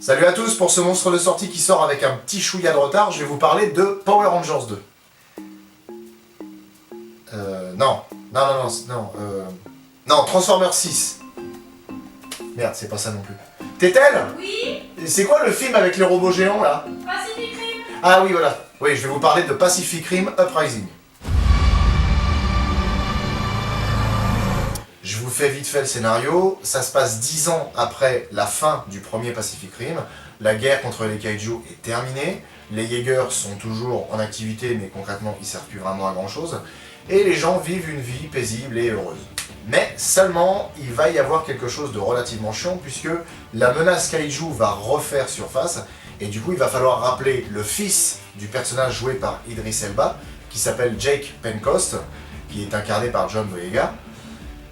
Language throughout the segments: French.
Salut à tous, pour ce monstre de sortie qui sort avec un petit chouïa de retard, je vais vous parler de Power Rangers 2. Non, Transformers 6. Merde, c'est pas ça non plus. Tétel ? Oui, C'est quoi le film avec les robots géants là ? Pacific Rim. Ah oui, voilà. Oui, je vais vous parler de Pacific Rim Uprising. Je vous fais vite fait le scénario. Ça se passe 10 ans après la fin du premier Pacific Rim. La guerre contre les kaiju est terminée. Les Jaegers sont toujours en activité, mais concrètement, ils servent plus vraiment à grand chose. Et les gens vivent une vie paisible et heureuse. Mais seulement, il va y avoir quelque chose de relativement chiant, puisque la menace kaiju va refaire surface. Et du coup, il va falloir rappeler le fils du personnage joué par Idris Elba, qui s'appelle Jake Pentecost, qui est incarné par John Boyega,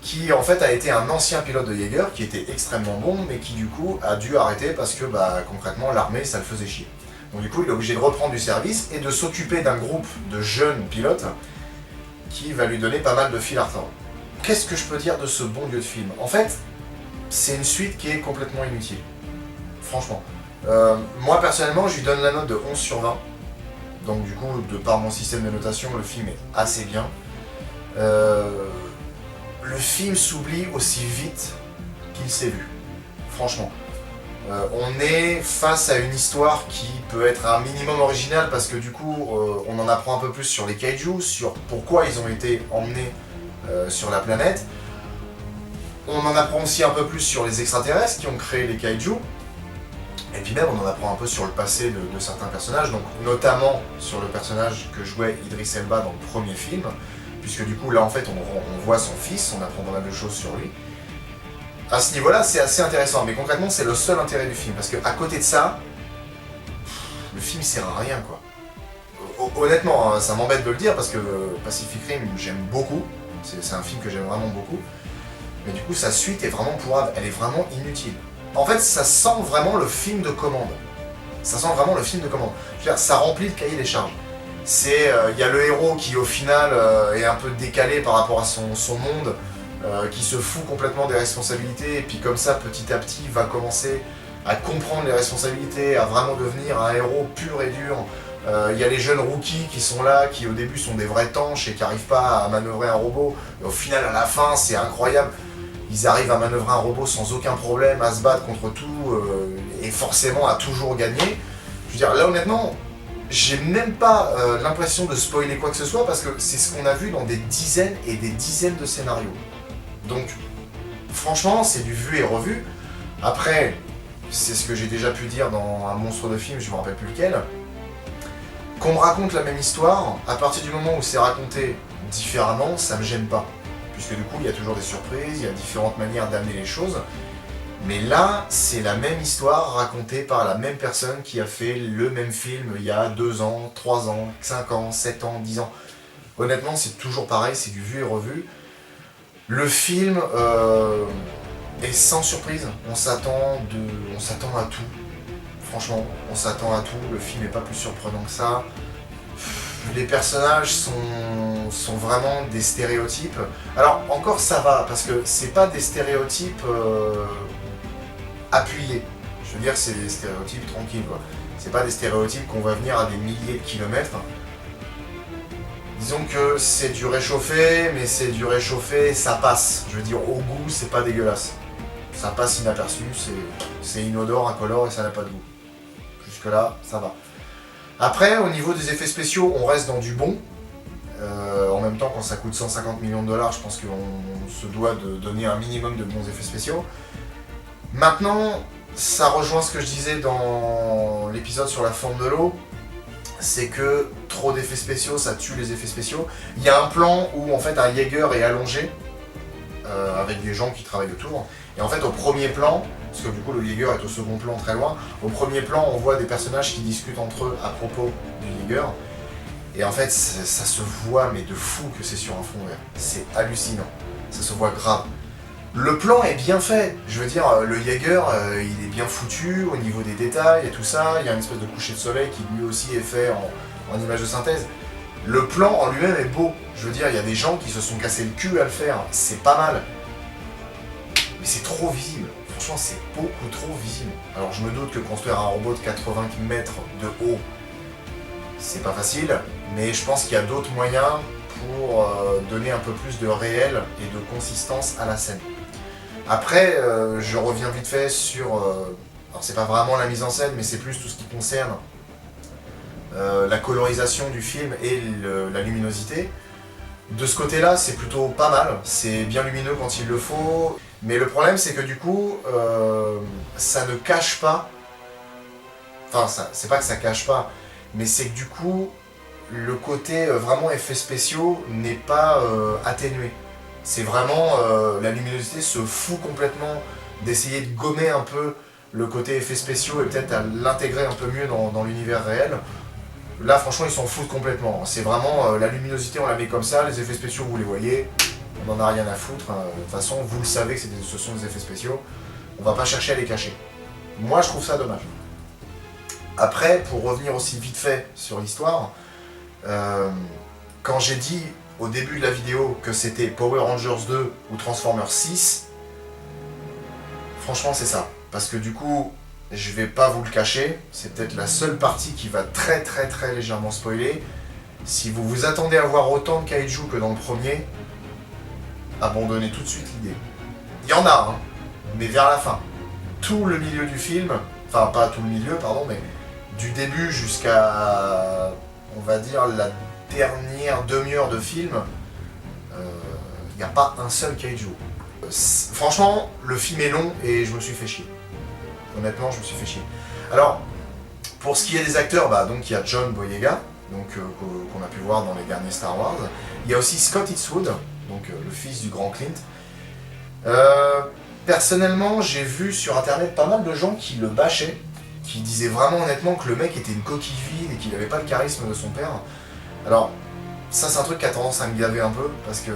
qui en fait a été un ancien pilote de Jaeger, qui était extrêmement bon, mais qui du coup a dû arrêter parce que concrètement l'armée ça le faisait chier. Donc du coup il est obligé de reprendre du service et de s'occuper d'un groupe de jeunes pilotes qui va lui donner pas mal de fil à retordre. Qu'est-ce que je peux dire de ce bon dieu de film ? En fait, c'est une suite qui est complètement inutile. Franchement. Moi personnellement je lui donne la note de 11 sur 20. Donc du coup, de par mon système de notation, le film est assez bien. Le film s'oublie aussi vite qu'il s'est vu. Franchement. On est face à une histoire qui peut être un minimum originale parce que du coup, on en apprend un peu plus sur les kaiju, sur pourquoi ils ont été emmenés sur la planète. On en apprend aussi un peu plus sur les extraterrestres qui ont créé les kaiju. Et puis même, on en apprend un peu sur le passé de certains personnages, donc notamment sur le personnage que jouait Idris Elba dans le premier film, puisque du coup, là, en fait, on voit son fils, on apprend pas mal de choses sur lui. À ce niveau-là, c'est assez intéressant, mais concrètement, c'est le seul intérêt du film, parce qu'à côté de ça, le film sert à rien, quoi. Honnêtement, hein, ça m'embête de le dire, parce que Pacific Rim, j'aime beaucoup, c'est un film que j'aime vraiment beaucoup, mais du coup, sa suite est vraiment pourrave, elle est vraiment inutile. En fait, ça sent vraiment le film de commande. Ça sent vraiment le film de commande. Je veux dire, ça remplit le cahier des charges. Il y a le héros qui, au final, est un peu décalé par rapport à son monde, qui se fout complètement des responsabilités, et puis comme ça, petit à petit, va commencer à comprendre les responsabilités, à vraiment devenir un héros pur et dur. Il y a les jeunes rookies qui sont là, qui au début sont des vrais tanches et qui n'arrivent pas à manœuvrer un robot. Et au final, à la fin, c'est incroyable. Ils arrivent à manœuvrer un robot sans aucun problème, à se battre contre tout, et forcément à toujours gagner. Je veux dire, là honnêtement, j'ai même pas l'impression de spoiler quoi que ce soit, parce que c'est ce qu'on a vu dans des dizaines et des dizaines de scénarios. Donc, franchement, c'est du vu et revu. Après, c'est ce que j'ai déjà pu dire dans un monstre de film, je me rappelle plus lequel. Qu'on me raconte la même histoire, à partir du moment où c'est raconté différemment, ça me gêne pas. Puisque du coup, il y a toujours des surprises, il y a différentes manières d'amener les choses. Mais là, c'est la même histoire racontée par la même personne qui a fait le même film il y a 2 ans, 3 ans, 5 ans, 7 ans, 10 ans. Honnêtement, c'est toujours pareil, c'est du vu et revu. Le film est sans surprise, on s'attend à tout. Franchement, on s'attend à tout, le film n'est pas plus surprenant que ça. Les personnages sont vraiment des stéréotypes. Alors encore ça va, parce que c'est pas des stéréotypes appuyés. Je veux dire, c'est des stéréotypes tranquilles, quoi. C'est pas des stéréotypes qu'on va venir à des milliers de kilomètres. Disons que c'est du réchauffé, mais c'est du réchauffé, ça passe. Je veux dire, au goût, c'est pas dégueulasse. Ça passe inaperçu, c'est inodore, incolore et ça n'a pas de goût. Jusque là, ça va. Après, au niveau des effets spéciaux, on reste dans du bon. En même temps, quand ça coûte 150 millions de dollars, je pense qu'on se doit de donner un minimum de bons effets spéciaux. Maintenant, ça rejoint ce que je disais dans l'épisode sur la forme de l'eau. C'est que trop d'effets spéciaux, ça tue les effets spéciaux. Il y a un plan où en fait un Jaeger est allongé, avec des gens qui travaillent autour. Et en fait, au premier plan, parce que du coup le Jaeger est au second plan très loin, au premier plan on voit des personnages qui discutent entre eux à propos du Jaeger. Et en fait ça se voit mais de fou que c'est sur un fond vert. C'est hallucinant, ça se voit grave. Le plan est bien fait, je veux dire le Jaeger il est bien foutu au niveau des détails et tout ça, il y a une espèce de coucher de soleil qui lui aussi est fait en image de synthèse. Le plan en lui-même est beau, je veux dire il y a des gens qui se sont cassés le cul à le faire, c'est pas mal. Mais c'est trop visible. franchement c'est beaucoup trop visible. Alors je me doute que construire un robot de 80 mètres de haut, c'est pas facile, mais je pense qu'il y a d'autres moyens pour donner un peu plus de réel et de consistance à la scène. Après, je reviens vite fait sur... alors c'est pas vraiment la mise en scène, mais c'est plus tout ce qui concerne la colorisation du film et la luminosité. De ce côté-là, c'est plutôt pas mal, c'est bien lumineux quand il le faut, mais le problème c'est que du coup, ça ne cache pas... Enfin, c'est pas que ça cache pas, mais c'est que du coup, le côté vraiment effets spéciaux n'est pas atténué. C'est vraiment, la luminosité se fout complètement d'essayer de gommer un peu le côté effets spéciaux et peut-être à l'intégrer un peu mieux dans l'univers réel. Là franchement ils s'en foutent complètement, c'est vraiment la luminosité on la met comme ça, les effets spéciaux vous les voyez, on n'en a rien à foutre, de toute façon vous le savez que ce sont des effets spéciaux, on va pas chercher à les cacher. Moi je trouve ça dommage. Après, pour revenir aussi vite fait sur l'histoire, quand j'ai dit au début de la vidéo que c'était Power Rangers 2 ou Transformers 6, franchement c'est ça. Parce que du coup, je vais pas vous le cacher, c'est peut-être la seule partie qui va très légèrement spoiler. Si vous vous attendez à voir autant de kaiju que dans le premier, abandonnez tout de suite l'idée. Il y en a, hein, mais vers la fin. Tout le milieu du film, enfin pas tout le milieu, pardon, mais du début jusqu'à, on va dire, la dernière demi-heure de film, il n'y a pas un seul kaiju. Franchement, le film est long et je me suis fait chier. Honnêtement, je me suis fait chier. Alors, pour ce qui est des acteurs, donc il y a John Boyega, qu'on a pu voir dans les derniers Star Wars. Il y a aussi Scott Eastwood, donc le fils du grand Clint. Personnellement, j'ai vu sur internet pas mal de gens qui le bâchaient, qui disaient vraiment honnêtement que le mec était une coquille vide et qu'il n'avait pas le charisme de son père. Alors, ça c'est un truc qui a tendance à me gaver un peu, parce que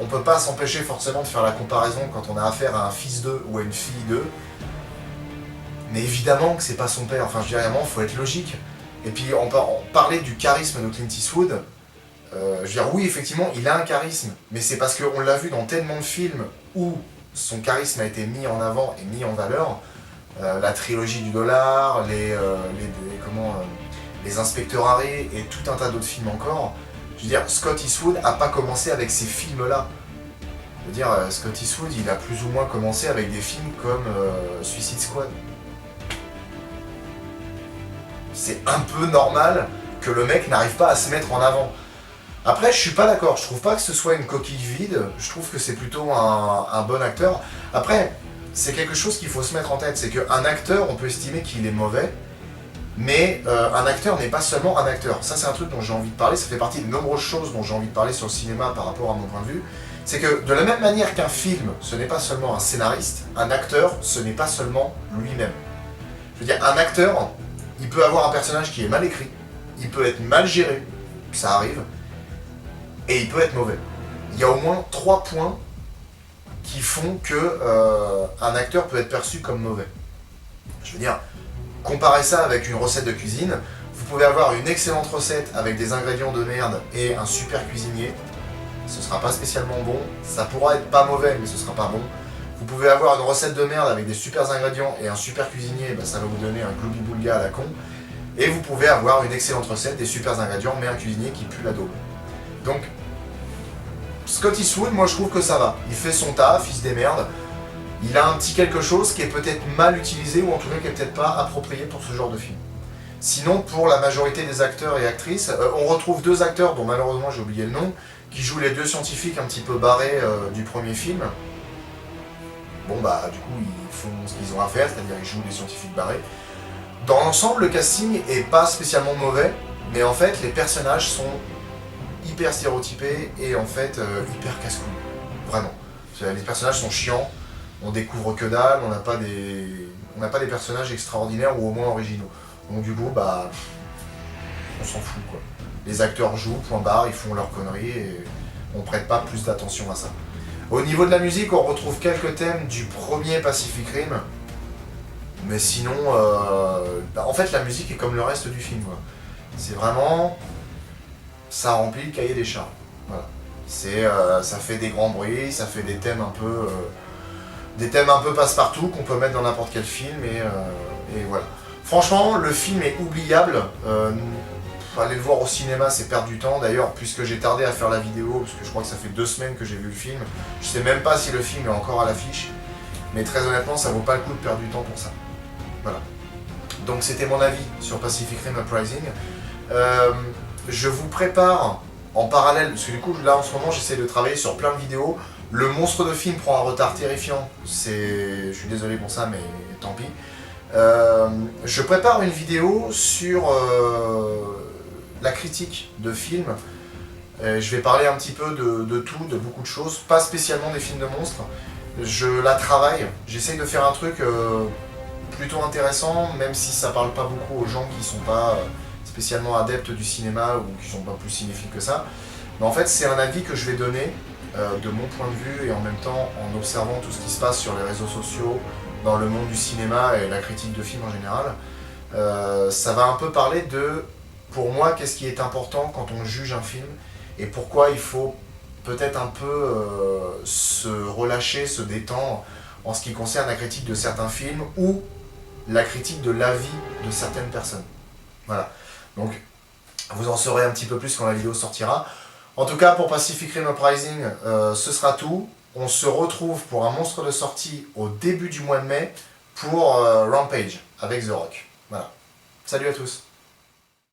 on peut pas s'empêcher forcément de faire la comparaison quand on a affaire à un fils d'eux ou à une fille d'eux. Mais évidemment que c'est pas son père, enfin je dirais vraiment, faut être logique. Et puis on parlait du charisme de Clint Eastwood, je veux dire oui effectivement il a un charisme, mais c'est parce qu'on l'a vu dans tellement de films où son charisme a été mis en avant et mis en valeur. La trilogie du dollar, les Inspecteurs Harry et tout un tas d'autres films encore. Je veux dire, Scott Eastwood a pas commencé avec ces films-là. Je veux dire, Scott Eastwood, il a plus ou moins commencé avec des films comme Suicide Squad. C'est un peu normal que le mec n'arrive pas à se mettre en avant. Après, je suis pas d'accord, je trouve pas que ce soit une coquille vide, je trouve que c'est plutôt un bon acteur. Après, c'est quelque chose qu'il faut se mettre en tête, c'est qu'un acteur, on peut estimer qu'il est mauvais, mais un acteur n'est pas seulement un acteur. Ça, c'est un truc dont j'ai envie de parler, ça fait partie de nombreuses choses dont j'ai envie de parler sur le cinéma par rapport à mon point de vue. C'est que de la même manière qu'un film, ce n'est pas seulement un scénariste, un acteur, ce n'est pas seulement lui-même. Je veux dire, un acteur, il peut avoir un personnage qui est mal écrit, il peut être mal géré, ça arrive, et il peut être mauvais. Il y a au moins 3 points qui font que un acteur peut être perçu comme mauvais. Je veux dire, comparez ça avec une recette de cuisine, vous pouvez avoir une excellente recette avec des ingrédients de merde et un super cuisinier, ce sera pas spécialement bon, ça pourra être pas mauvais mais ce sera pas bon. Vous pouvez avoir une recette de merde avec des super ingrédients et un super cuisinier, ça va vous donner un gloubi-boulga à la con. Et vous pouvez avoir une excellente recette, des super ingrédients, mais un cuisinier qui pue la daube. Donc, Scott Eastwood, moi je trouve que ça va. Il fait son taf, il se démerde. Il a un petit quelque chose qui est peut-être mal utilisé, ou en tout cas qui est peut-être pas approprié pour ce genre de film. Sinon, pour la majorité des acteurs et actrices, on retrouve 2 acteurs, dont malheureusement j'ai oublié le nom, qui jouent les 2 scientifiques un petit peu barrés du premier film. Bon du coup ils font ce qu'ils ont à faire, c'est-à-dire ils jouent des scientifiques barrés. Dans l'ensemble, le casting est pas spécialement mauvais, mais en fait les personnages sont hyper stéréotypés et en fait hyper casse-couilles. Vraiment. Les personnages sont chiants, on découvre que dalle, on n'a pas des personnages extraordinaires ou au moins originaux. Donc du coup, on s'en fout quoi. Les acteurs jouent, point barre, ils font leurs conneries et on prête pas plus d'attention à ça. Au niveau de la musique, on retrouve quelques thèmes du premier Pacific Rim, mais sinon, en fait la musique est comme le reste du film. C'est vraiment, ça remplit le cahier des charges. Voilà. Ça fait des grands bruits, ça fait des thèmes un peu des thèmes un peu passe-partout qu'on peut mettre dans n'importe quel film et voilà. Franchement, le film est oubliable. Aller le voir au cinéma, c'est perdre du temps. D'ailleurs, puisque j'ai tardé à faire la vidéo, parce que je crois que ça fait 2 semaines que j'ai vu le film, je sais même pas si le film est encore à l'affiche. Mais très honnêtement, ça vaut pas le coup de perdre du temps pour ça. Voilà. Donc c'était mon avis sur Pacific Rim Uprising. Je vous prépare en parallèle, parce que du coup là en ce moment j'essaie de travailler sur plein de vidéos. Le monstre de film prend un retard terrifiant. Je suis désolé pour ça, mais tant pis. Je prépare une vidéo sur la critique de films. Je vais parler un petit peu de tout, de beaucoup de choses, pas spécialement des films de monstres. Je la travaille, j'essaye de faire un truc plutôt intéressant, même si ça parle pas beaucoup aux gens qui sont pas spécialement adeptes du cinéma ou qui sont pas plus cinéphiles que ça. Mais en fait, c'est un avis que je vais donner de mon point de vue et en même temps en observant tout ce qui se passe sur les réseaux sociaux, dans le monde du cinéma et la critique de films en général. Ça va un peu parler de, pour moi, qu'est-ce qui est important quand on juge un film et pourquoi il faut peut-être un peu se relâcher, se détendre en ce qui concerne la critique de certains films ou la critique de l'avis de certaines personnes. Voilà. Donc, vous en saurez un petit peu plus quand la vidéo sortira. En tout cas, pour Pacific Rim Uprising, ce sera tout. On se retrouve pour un monstre de sortie au début du mois de mai pour Rampage avec The Rock. Voilà. Salut à tous.